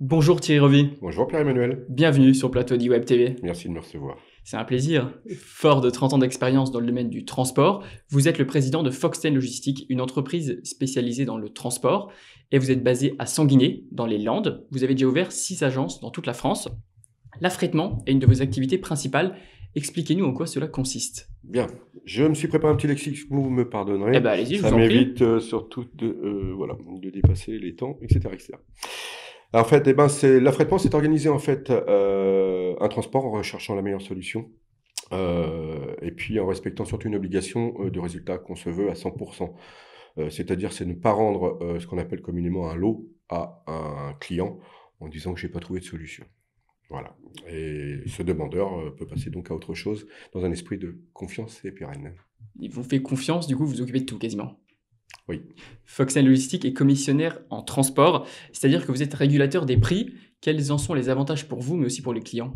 Bonjour Thierry Revy, Bonjour Pierre-Emmanuel, bienvenue sur le plateau d'eWeb TV. merci de me recevoir. C'est un plaisir. Fort de 30 ans d'expérience dans le domaine du transport, vous êtes le président de Foxten Logistique, une entreprise spécialisée dans le transport, et vous êtes basé à Sanguinet, dans les Landes. Vous avez déjà ouvert 6 agences dans toute la France. L'affrètement est une de vos activités principales. Expliquez-nous en quoi cela consiste. Bien, je me suis préparé un petit lexique, vous me pardonnerez. Eh ben allez-y, je Ça vous en prie. m'évite surtout de dépasser les temps, etc. etc. Alors, en fait, l'affrètement, c'est organiser en fait un transport en recherchant la meilleure solution. Et puis en respectant surtout une obligation de résultat qu'on se veut à 100%. C'est-à-dire, c'est ne pas rendre ce qu'on appelle communément un lot à un client en disant que j'ai pas trouvé de solution. Voilà. Et ce demandeur peut passer donc à autre chose dans un esprit de confiance et pérenne. Il vous fait confiance, du coup vous occupez de tout quasiment. Oui. Foxten Logistique est commissionnaire en transport, c'est-à-dire que vous êtes régulateur des prix. Quels en sont les avantages pour vous, mais aussi pour les clients?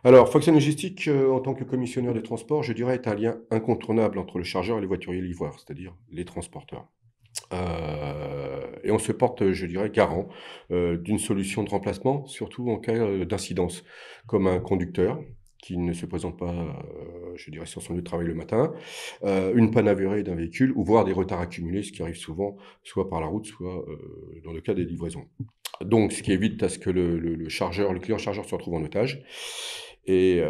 Alors, Foxconn Logistique, en tant que commissionnaire de transport, je dirais, est un lien incontournable entre le chargeur et les voituriers livreurs, c'est-à-dire les transporteurs. Et on se porte, je dirais, garant d'une solution de remplacement, surtout en cas d'incidence, comme un conducteur qui ne se présente pas, je dirais, sur son lieu de travail le matin, une panne avérée d'un véhicule, ou voire des retards accumulés, ce qui arrive souvent, soit par la route, soit dans le cas des livraisons. Donc, ce qui évite à ce que le client chargeur se retrouve en otage. Et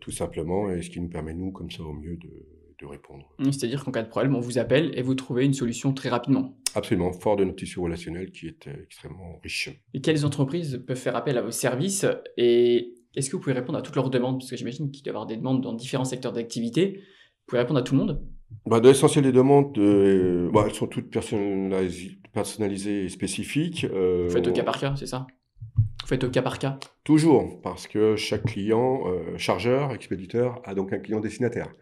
tout simplement, et ce qui nous permet, nous, comme ça, au mieux, de répondre. C'est-à-dire qu'en cas de problème, on vous appelle et vous trouvez une solution très rapidement. Absolument, fort de notre tissu relationnel qui est extrêmement riche. Et quelles entreprises peuvent faire appel à vos services? Et est-ce que vous pouvez répondre à toutes leurs demandes? Parce que j'imagine qu'il doit y avoir des demandes dans différents secteurs d'activité. Vous pouvez répondre à tout le monde? Bah, dans l'essentiel des demandes, elles sont toutes personnalisées et spécifiques. Vous faites au cas par cas, c'est ça? Vous faites au cas par cas? Toujours, parce que chaque client, chargeur, expéditeur, a donc un client destinataire,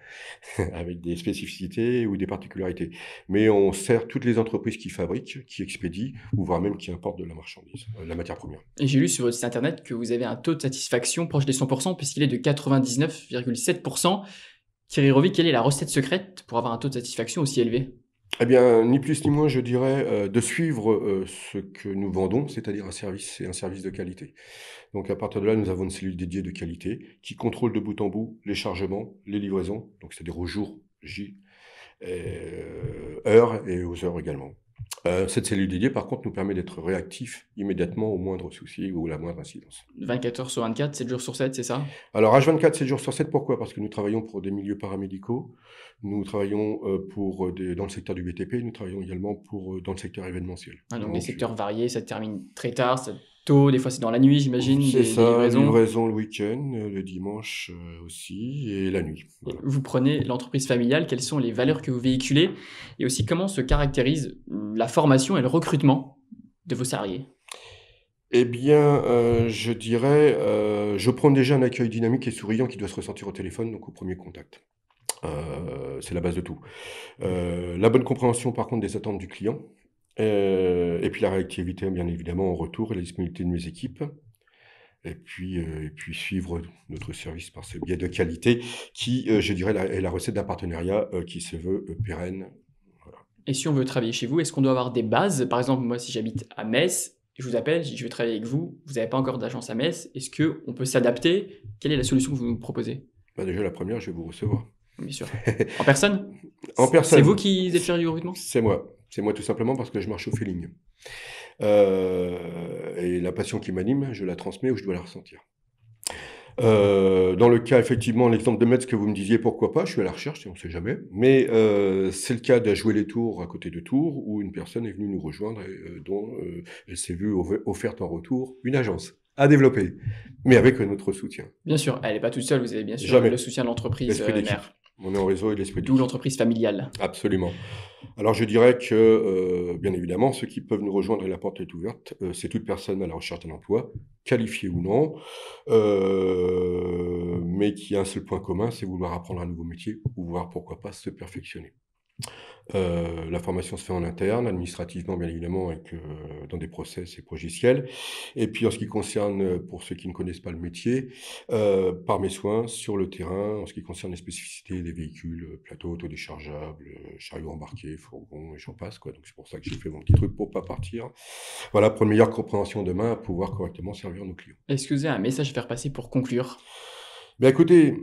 avec des spécificités ou des particularités. Mais on sert toutes les entreprises qui fabriquent, qui expédient, ou voire même qui importent de la marchandise, la matière première. Et j'ai lu sur votre site internet que vous avez un taux de satisfaction proche des 100%, puisqu'il est de 99,7%. Thierry Revy, quelle est la recette secrète pour avoir un taux de satisfaction aussi élevé? Eh bien, ni plus ni moins, je dirais, de suivre ce que nous vendons, c'est-à-dire un service et un service de qualité. Donc à partir de là, nous avons une cellule dédiée de qualité qui contrôle de bout en bout les chargements, les livraisons, donc c'est-à-dire au jour J, heure et aux heures également. Cette cellule dédiée, par contre, nous permet d'être réactifs immédiatement au moindre souci ou à la moindre incidence. 24 heures sur 24, 7 jours sur 7, c'est ça? Alors H24, 7 jours sur 7, pourquoi? Parce que nous travaillons pour des milieux paramédicaux, nous travaillons dans le secteur du BTP, nous travaillons également dans le secteur événementiel. Ah, donc des secteurs variés, ça termine très tard, tôt, des fois c'est dans la nuit, j'imagine, C'est des ça, livraisons. livraison le week-end, le dimanche aussi, et la nuit. Voilà. Vous prenez l'entreprise familiale, quelles sont les valeurs que vous véhiculez et aussi comment se caractérise la formation et le recrutement de vos salariés? Eh bien, je dirais, je prône déjà un accueil dynamique et souriant qui doit se ressentir au téléphone, donc au premier contact. C'est la base de tout. La bonne compréhension, par contre, des attentes du client, et puis la réactivité, bien évidemment, en retour et la disponibilité de mes équipes. Et puis suivre notre service par ce biais de qualité qui, je dirais, est la recette d'un partenariat qui se veut pérenne. Voilà. Et si on veut travailler chez vous, est-ce qu'on doit avoir des bases? Par exemple, moi, si j'habite à Metz, je vous appelle, je dis je veux travailler avec vous, vous n'avez pas encore d'agence à Metz, est-ce qu'on peut s'adapter? Quelle est la solution que vous nous proposez? Bah, déjà, la première, je vais vous recevoir. Bien sûr. En personne? En C'est personne. vous qui êtes chargé du recrutement? C'est moi. C'est moi tout simplement parce que je marche au feeling. Et la passion qui m'anime, je la transmets ou je dois la ressentir. Dans le cas, effectivement, l'exemple de Metz que vous me disiez, pourquoi pas, je suis à la recherche, on ne sait jamais. Mais c'est le cas de jouer les Tours à côté de Tours, où une personne est venue nous rejoindre et dont elle s'est vue offerte en retour une agence à développer, mais avec notre soutien. Bien sûr, elle n'est pas toute seule, vous avez bien sûr Jamais. le soutien de l'entreprise L'esprit d'équipe. mère, On est en réseau et l'esprit d'où d'équipe. l'entreprise familiale. Absolument. Alors je dirais que, bien évidemment, ceux qui peuvent nous rejoindre et la porte est ouverte, c'est toute personne à la recherche d'un emploi, qualifié ou non, mais qui a un seul point commun, c'est vouloir apprendre un nouveau métier ou voir pourquoi pas se perfectionner. La formation se fait en interne, administrativement bien évidemment, dans des process et logiciels. Et puis en ce qui concerne, pour ceux qui ne connaissent pas le métier, par mes soins sur le terrain, en ce qui concerne les spécificités des véhicules, plateaux autodéchargeables, chariots embarqués, fourgons et j'en passe, quoi. Donc c'est pour ça que j'ai fait mon petit truc pour pas partir. Voilà, pour une meilleure compréhension demain, à pouvoir correctement servir nos clients. Est-ce que vous avez un message à faire passer pour conclure? Ben écoutez,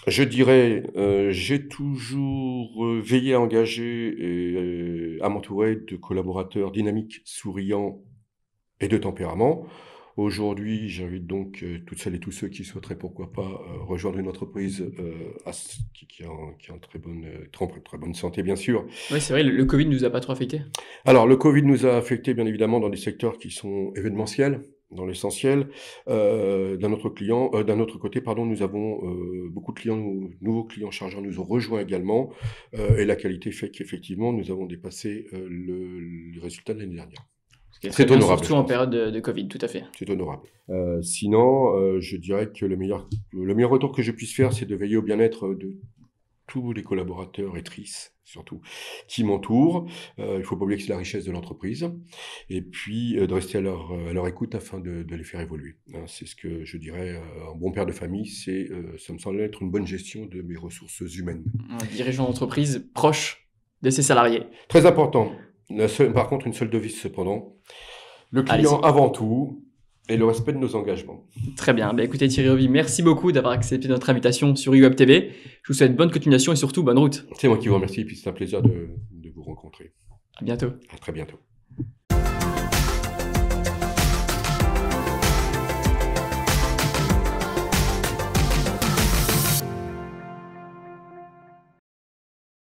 je dirais, j'ai toujours veillé à engager et à m'entourer de collaborateurs dynamiques, souriants et de tempérament. Aujourd'hui, j'invite donc toutes celles et tous ceux qui souhaiteraient, pourquoi pas, rejoindre une entreprise qui est en très bonne santé, bien sûr. Oui, c'est vrai, le Covid ne nous a pas trop affecté. Alors, le Covid nous a affectés, bien évidemment, dans des secteurs qui sont événementiels, dans l'essentiel. D'un autre côté, pardon, nous avons beaucoup de clients, nouveaux clients chargeurs nous ont rejoints également, et la qualité fait qu'effectivement, nous avons dépassé le résultat de l'année dernière. C'est honorable, surtout en période de Covid, tout à fait. C'est honorable. Sinon, je dirais que le meilleur retour que je puisse faire, c'est de veiller au bien-être de tous les collaborateurs et trices, surtout, qui m'entourent. Il ne faut pas oublier que c'est la richesse de l'entreprise. Et puis, de rester à leur écoute afin de les faire évoluer. C'est ce que je dirais, un bon père de famille, ça me semble être une bonne gestion de mes ressources humaines. Un dirigeant d'entreprise proche de ses salariés. Très important. Par contre, une seule devise cependant. Le client avant tout et le respect de nos engagements. Très bien. Bah, écoutez Thierry Roby, merci beaucoup d'avoir accepté notre invitation sur UWeb TV. Je vous souhaite bonne continuation et surtout bonne route. C'est moi qui vous remercie et puis c'est un plaisir de vous rencontrer. À bientôt. À très bientôt.